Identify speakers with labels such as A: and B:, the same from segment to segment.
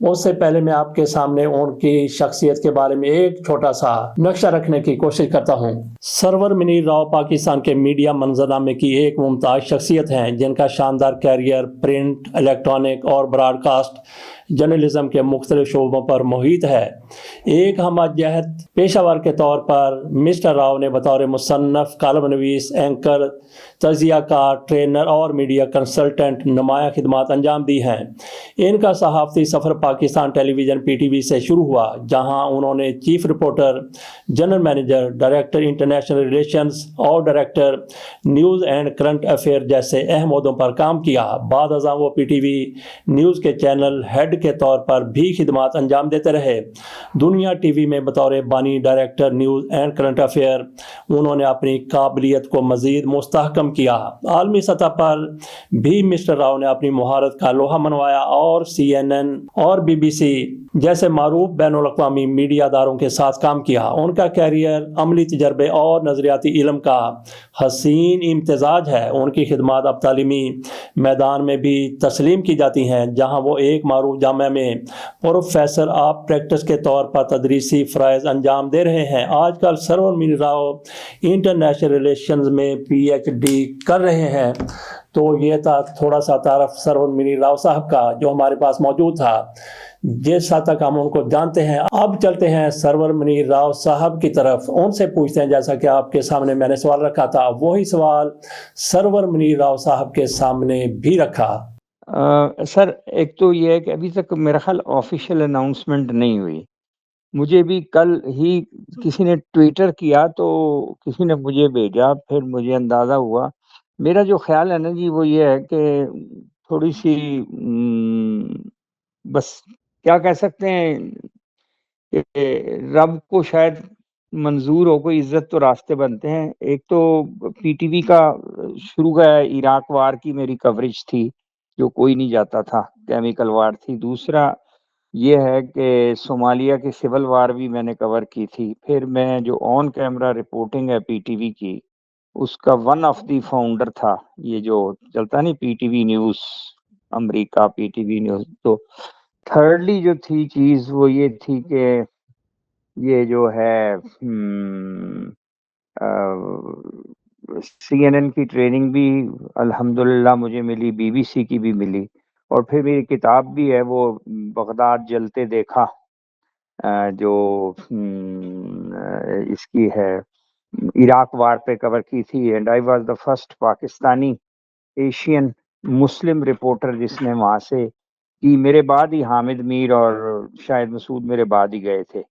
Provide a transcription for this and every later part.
A: اس سے پہلے میں آپ کے سامنے ان کی شخصیت کے بارے میں ایک چھوٹا سا نقشہ رکھنے کی کوشش کرتا ہوں۔ سرور منیر راؤ پاکستان کے میڈیا منظرنامے کی ایک ممتاز شخصیت ہیں جن کا شاندار کیریئر پرنٹ، الیکٹرانک اور براڈ کاسٹ جرنلزم کے مختلف شعبوں پر محیط ہے۔ ایک ہمہ جہت پیشہ ور کے طور پر مسٹر راؤ نے بطور مصنف، کالم نویس، اینکر، تجزیہ کار، ٹرینر اور میڈیا کنسلٹنٹ نمایاں خدمات انجام دی ہیں۔ ان کا صحافتی سفر Pakistan television P T V سے شروع ہوا، جہاں انہوں نے chief reporter, general manager, director international relations اور director news and current affair جیسے اہم عہدوں پر کام کیا۔ بعد ازاں وہ پی ٹی وی نیوز کے چینل ہیڈ کے طور پر بھی خدمات انجام دیتے رہے۔ دنیا ٹی وی میں بطور بانی director news and current affair انہوں نے اپنی قابلیت کو مزید مستحکم کیا۔ عالمی سطح پر بھی مسٹر راؤ نے اپنی مہارت کا لوہا منوایا اور سی این این اور بی بی سی جیسے معروف بین الاقوامی میڈیا اداروں کے ساتھ کام کیا۔ ان کا کیریئر عملی تجربے اور نظریاتی علم کا حسین امتزاج ہے۔ ان کی خدمات اب تعلیمی میدان میں بھی تسلیم کی جاتی ہیں، جہاں وہ ایک معروف جامعہ میں پروفیسر آف پریکٹس کے طور پر تدریسی فرائض انجام دے رہے ہیں۔ آج کل سرور منیر راؤ انٹرنیشنل ریلیشنز میں پی ایچ ڈی کر رہے ہیں۔ تو یہ تھا تھوڑا سا تعارف سرور منیر راؤ صاحب کا جو ہمارے پاس موجود تھا، جس حد تک ہم ان کو جانتے ہیں۔ اب چلتے ہیں سرور منیر راؤ صاحب کی طرف، ان سے پوچھتے ہیں جیسا کہ آپ کے سامنے میں نے سوال رکھا تھا، وہی سوال سرور منیر راؤ صاحب کے سامنے بھی رکھا۔
B: سر، ایک تو یہ ہے کہ ابھی تک میرا خیال آفیشیل اناؤنسمنٹ نہیں ہوئی۔ مجھے بھی کل ہی کسی نے ٹویٹر کیا تو کسی نے مجھے بھیجا، پھر مجھے اندازہ ہوا۔ میرا جو خیال ہے نا جی وہ یہ ہے کہ تھوڑی سی بس کیا کہہ سکتے ہیں کہ رب کو شاید منظور ہو، کوئی عزت تو راستے بنتے ہیں۔ ایک تو پی ٹی وی کا شروع کا عراق وار کی میری کوریج تھی جو کوئی نہیں جاتا تھا، کیمیکل وار تھی۔ دوسرا یہ ہے کہ صومالیہ کی سول وار بھی میں نے کور کی تھی۔ پھر میں جو آن کیمرہ رپورٹنگ ہے پی ٹی وی کی، اس کا ون آف دی فاؤنڈر تھا، یہ جو چلتا نہیں پی ٹی وی نیوز امریکہ، پی ٹی وی نیوز۔ تو تھرڈلی جو تھی چیز وہ یہ تھی کہ یہ جو ہے سی این این کی ٹریننگ بھی الحمدللہ مجھے ملی، بی بی سی کی بھی ملی، اور پھر میری کتاب بھی ہے وہ بغداد جلتے دیکھا، جو اس کی ہے عراق وار پہ کور کی تھی۔ And I was the first Pakistani Asian Muslim reporter جس نے وہاں سے کی۔ میرے بعد ہی حامد میر اور شاید مسعود میرے بعد ہی گئے تھے۔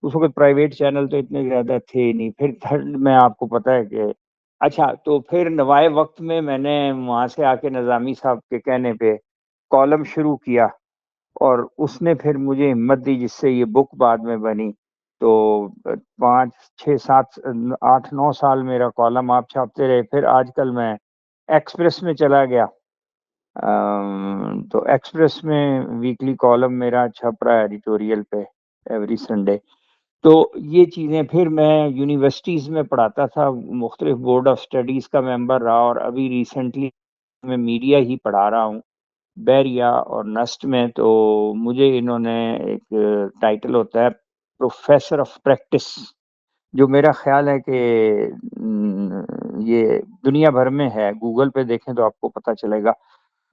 B: اس وقت پرائیویٹ چینل تو اتنے زیادہ تھے ہی نہیں۔ پھر تھرڈ میں آپ کو پتہ ہے کہ اچھا، تو پھر نوائے وقت میں میں نے وہاں سے آ کے نظامی صاحب کے کہنے پہ کالم شروع کیا، اور اس نے پھر مجھے ہمت دی جس سے یہ بک بعد میں بنی۔ تو 5 6 7 8 9 سال میرا کالم آپ چھاپتے رہے۔ پھر آج کل میں ایکسپریس میں چلا گیا، تو ایکسپریس میں ویکلی کالم میرا چھپ رہا ہے ایڈیٹوریل پہ ایوری سنڈے۔ تو یہ چیزیں، پھر میں یونیورسٹیز میں پڑھاتا تھا، مختلف بورڈ آف اسٹڈیز کا ممبر رہا، اور ابھی ریسنٹلی میں میڈیا ہی پڑھا رہا ہوں بیریا اور نسٹ میں۔ تو مجھے انہوں نے ایک ٹائٹل ہوتا ہے پروفیسر آف پریکٹس، جو میرا خیال ہے کہ یہ دنیا بھر میں ہے، گوگل پہ دیکھیں تو آپ کو پتہ چلے گا۔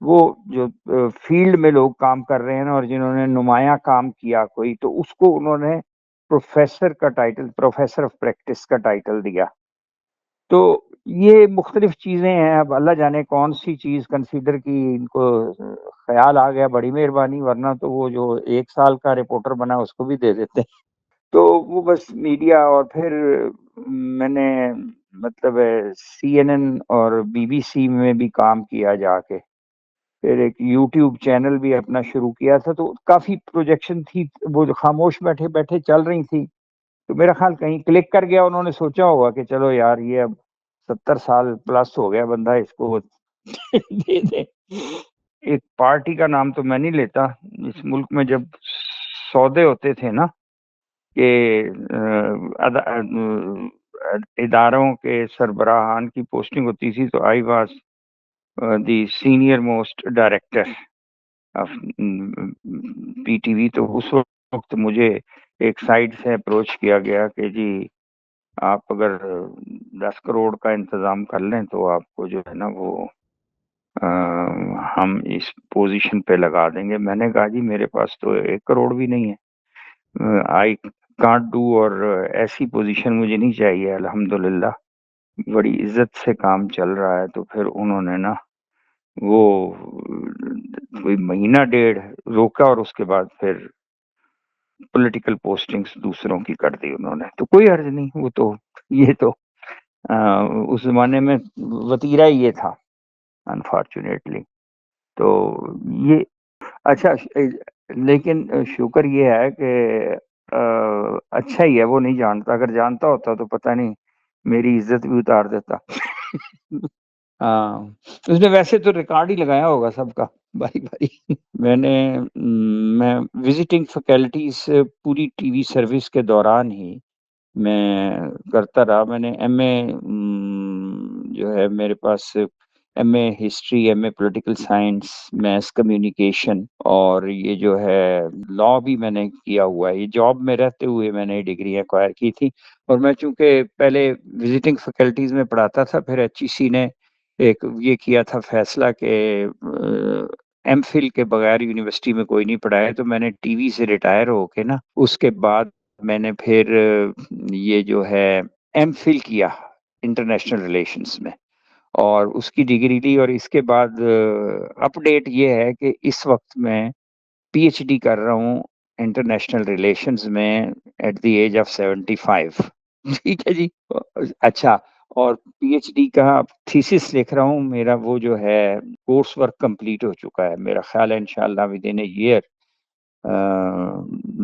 B: وہ جو فیلڈ میں لوگ کام کر رہے ہیں نا، اور جنہوں نے نمایاں کام کیا کوئی، تو اس کو انہوں نے پروفیسر کا ٹائٹل، پروفیسر آف پریکٹس کا ٹائٹل دیا۔ تو یہ مختلف چیزیں ہیں، اب اللہ جانے کون سی چیز کنسیڈر کی ان کو خیال آ گیا، بڑی مہربانی، ورنہ تو وہ جو 1 سال کا رپورٹر بنا اس کو بھی دے دیتے۔ تو وہ بس میڈیا، اور پھر میں نے مطلب سی این این اور بی بی سی میں بھی کام کیا جا کے، پھر ایک یوٹیوب چینل بھی اپنا شروع کیا تھا۔ تو کافی پروجیکشن تھی، وہ خاموش بیٹھے بیٹھے چل رہی تھی۔ تو میرا خیال کہیں کلک کر گیا، انہوں نے سوچا ہوگا کہ چلو یار یہ اب 70 سال پلس ہو گیا بندہ، اس کو دے دے۔ ایک پارٹی کا نام تو میں نہیں لیتا، اس ملک میں جب سودے ہوتے تھے نا کہ اداروں کے سربراہان کی پوسٹنگ ہوتی تھی، تو I was the senior most director P T وی، تو اس وقت مجھے ایک سائڈ سے اپروچ کیا گیا کہ جی آپ اگر 10 کروڑ کا انتظام کر لیں تو آپ کو جو ہے نا وہ ہم اس پوزیشن پہ لگا دیں گے. میں نے کہا جی میرے پاس تو 1 کروڑ بھی نہیں ہے، آئی کانٹ ڈو، اور ایسی پوزیشن مجھے نہیں چاہیے. الحمدللہ بڑی عزت سے کام چل رہا ہے. تو پھر انہوں نے نا وہ کوئی مہینہ ڈیڑھ روکا اور اس کے بعد پھر پولیٹیکل پوسٹنگز دوسروں کی کر دی انہوں نے. تو کوئی حرج نہیں، وہ تو یہ تو اس زمانے میں وتیرہ ہی یہ تھا انفارچونیٹلی. تو یہ اچھا، لیکن شکر یہ ہے کہ اچھا ہی ہے وہ نہیں جانتا. اگر جانتا ہوتا تو پتہ نہیں میری عزت بھی اتار دیتا. ہاں، اس نے ویسے تو ریکارڈ ہی لگایا ہوگا سب کا باری باری. میں وزٹنگ فیکلٹیز پوری ٹی وی سروس کے دوران ہی میں کرتا رہا. میں نے ایم اے جو ہے میرے پاس M A history, M A political science, mass communication, اور یہ جو ہے لا بھی میں نے کیا ہوا ہے. یہ جاب میں رہتے ہوئے میں نے ڈگری ایکوائر کی تھی. اور میں چونکہ پہلے وزٹنگ فیکلٹیز میں پڑھاتا تھا، پھر ایچ ای سی نے ایک یہ کیا تھا فیصلہ کہ ایم فل کے بغیر یونیورسٹی میں کوئی نہیں پڑھائے. تو میں نے ٹی وی سے ریٹائر ہو کے نا اس کے بعد میں نے پھر یہ جو ہے ایم فل کیا انٹرنیشنل ریلیشنز میں، اور اس کی ڈگری لی. اور اس کے بعد اپ ڈیٹ یہ ہے کہ اس وقت میں پی ایچ ڈی کر رہا ہوں انٹرنیشنل ریلیشنز میں ایٹ دی ایج آف 75. ٹھیک ہے جی. اچھا، اور پی ایچ ڈی کا تھیسس لکھ رہا ہوں. میرا وہ جو ہے کورس ورک کمپلیٹ ہو چکا ہے. میرا خیال ہے انشاءاللہ ود ان اے ایئر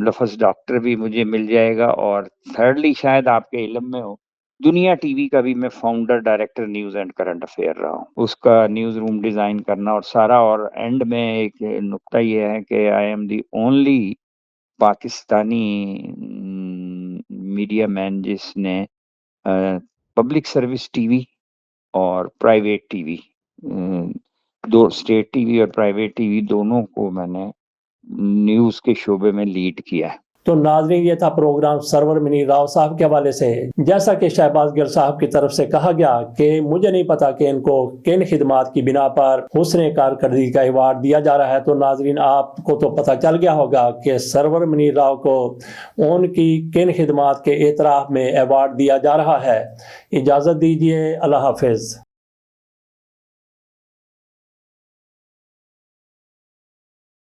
B: لفظ ڈاکٹر بھی مجھے مل جائے گا. اور تھرڈلی شاید آپ کے علم میں ہو، دنیا ٹی وی کا بھی میں founder director news and current affair رہا ہوں. اس کا نیوز روم ڈیزائن کرنا اور سارا. اور اینڈ میں ایک نقطہ یہ ہے کہ I am the only Pakistani media man جس نے پبلک سروس ٹی وی اور پرائیویٹ ٹی وی، دو اسٹیٹ ٹی وی اور پرائیویٹ ٹی وی دونوں کو میں نے نیوز کے شعبے میں لیڈ کیا ہے.
A: تو ناظرین، یہ تھا پروگرام سرور منیر راؤ صاحب کے حوالے سے. جیسا کہ شہباز گل صاحب کی طرف سے کہا گیا کہ مجھے نہیں پتا کہ ان کو کن خدمات کی بنا پر حسن کارکردگی کا ایوارڈ دیا جا رہا ہے. تو ناظرین، آپ کو تو پتہ چل گیا ہوگا کہ سرور منیر راؤ کو ان کی کن خدمات کے اعتراف میں ایوارڈ دیا جا رہا ہے. اجازت دیجیے، اللہ حافظ.